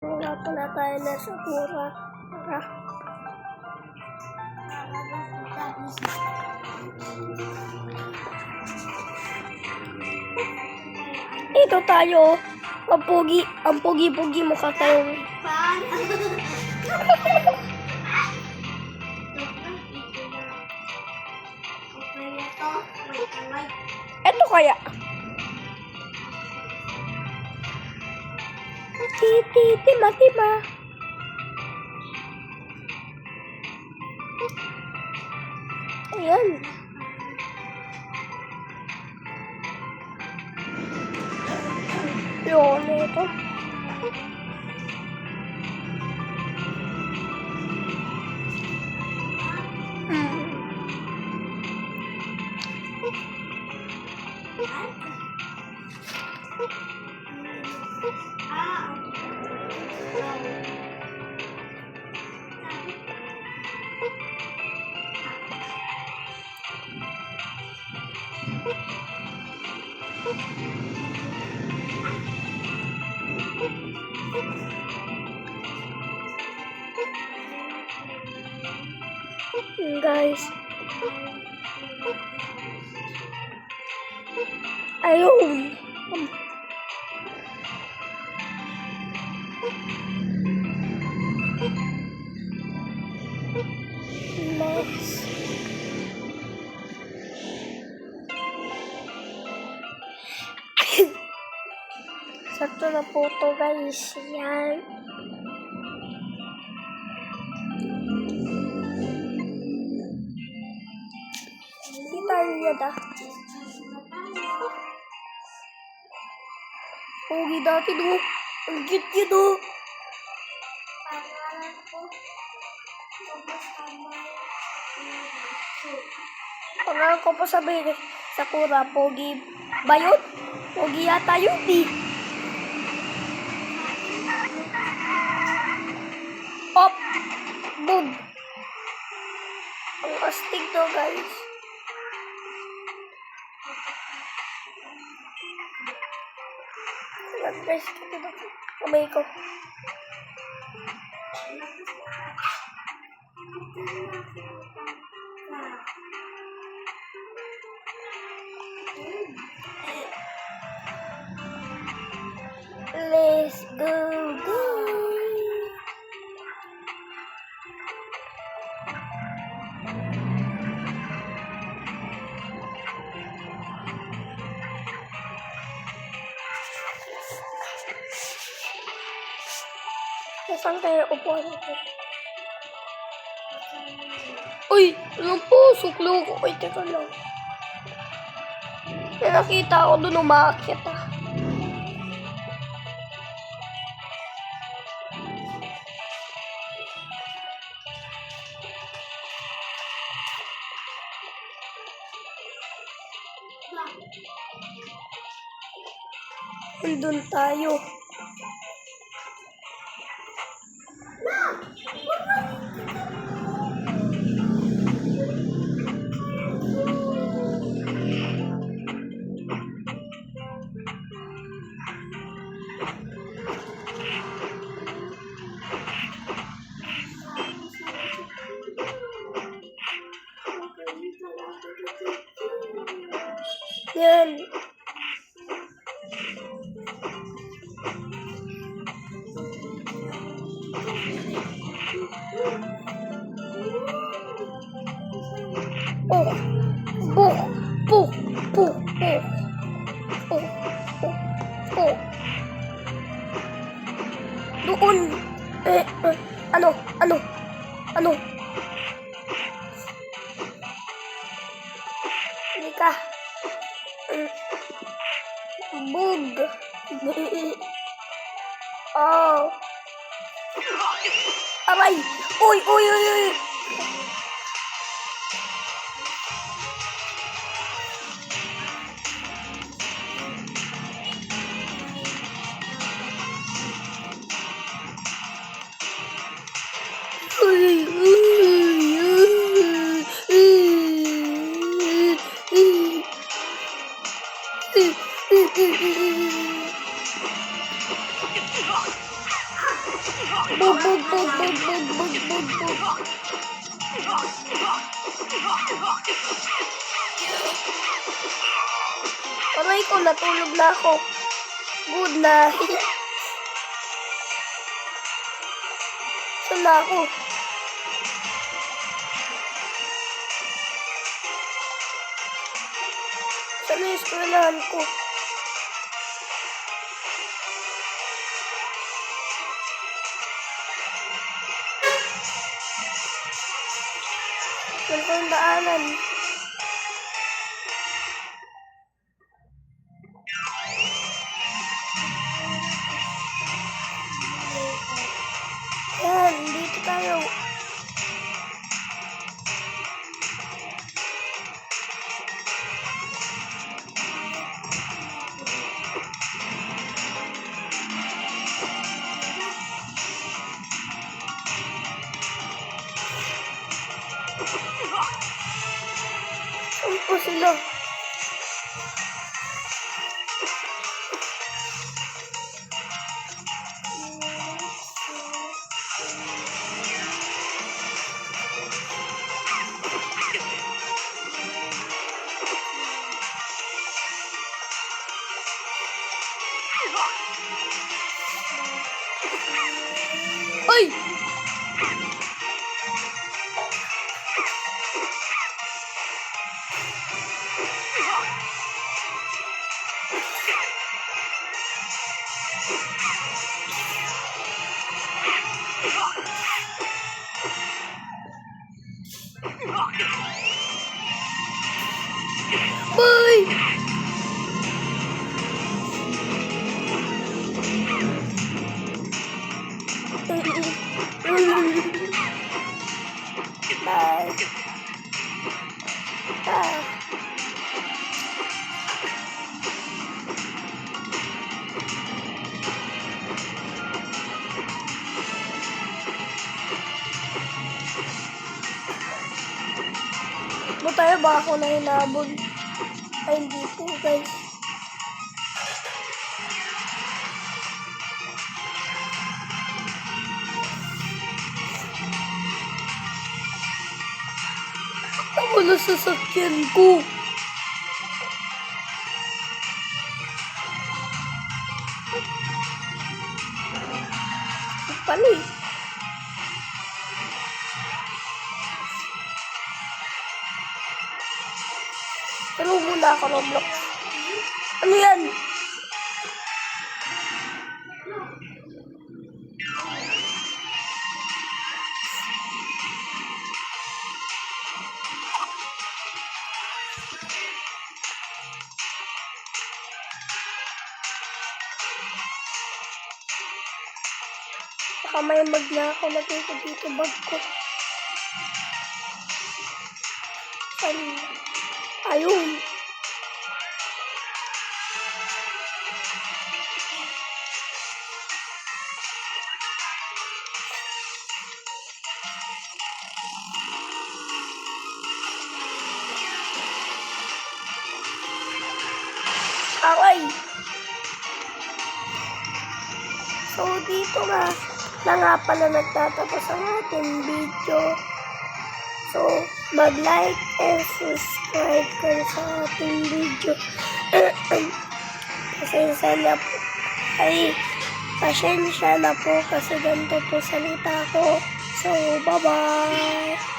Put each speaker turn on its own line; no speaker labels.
Wala pala tayo na sa pura. Tara. Ito tayo. Ang pogi-pogi mukha tayong. Ito kaya. Tima. Ayan. Yun, ito. Guys, ayun. Next. Sakto na po to, guys. Yan. Pogi dati do. Ang cute do. Pangalan ko pa sabihin Sakura, pogi ba yun? Pogi yata yun eh. Op! Boom! Ang astig to, guys. Guys, ito na. Kamay ko. Let's go. Saan tayo upuan natin? Uy! Ano po? Suklo ko. Uy, teka lang. May nakita ako doon umakit ah. Doon tayo. Yan. Doon. Ano? Hindi ka. Bug. Oh. Aray. Uy. Bug, bug, bug, bug, bug, bug, bug, bug. Aray ko, natulog na ako. Good night. Saan na ako? Saan na yung eskwelahan ko? Saan ko yung daanan? Yan, dito tayo. Saan po sila? Ay! Bye! Bye. Ba tayo ba ako na hinabol? Ay, hindi po, guys. Ako na sasakyan ko. Pala eh. Pero muna ako, Roblox. Ano yan? Baka may mag na ako. Lagay ko dito bag ko. Ayun. Aray! So, dito na nga pala nagtatapos ang ating video. So, mag-like and subscribe kayo sa ating video. Pasensya na po kasi ganito po salita ko. So, bye-bye!